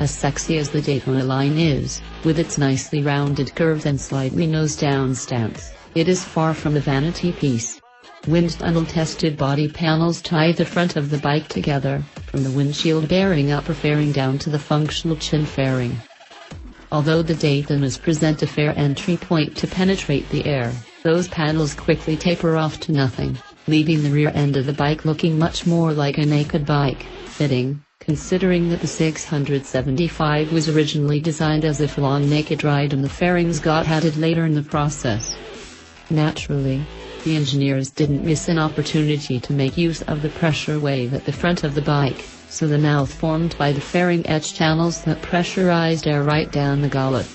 as sexy as the Daytona line is, with its nicely rounded curves and slightly nose-down stance, it is far from a vanity piece. Wind tunnel-tested body panels tie the front of the bike together, from the windshield bearing upper fairing down to the functional chin fairing. Although the Daytonas present a fair entry point to penetrate the air, those panels quickly taper off to nothing, leaving the rear end of the bike looking much more like a naked bike. Fitting, considering that the 675 was originally designed as a full-on naked ride and the fairings got added later in the process. Naturally, the engineers didn't miss an opportunity to make use of the pressure wave at the front of the bike, so the mouth formed by the fairing edge channels that pressurized air right down the gullet.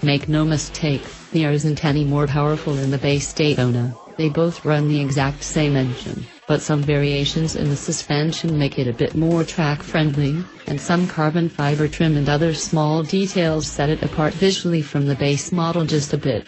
Make no mistake, the air isn't any more powerful in the base Daytona. They both run the exact same engine, but some variations in the suspension make it a bit more track-friendly, and some carbon fiber trim and other small details set it apart visually from the base model just a bit.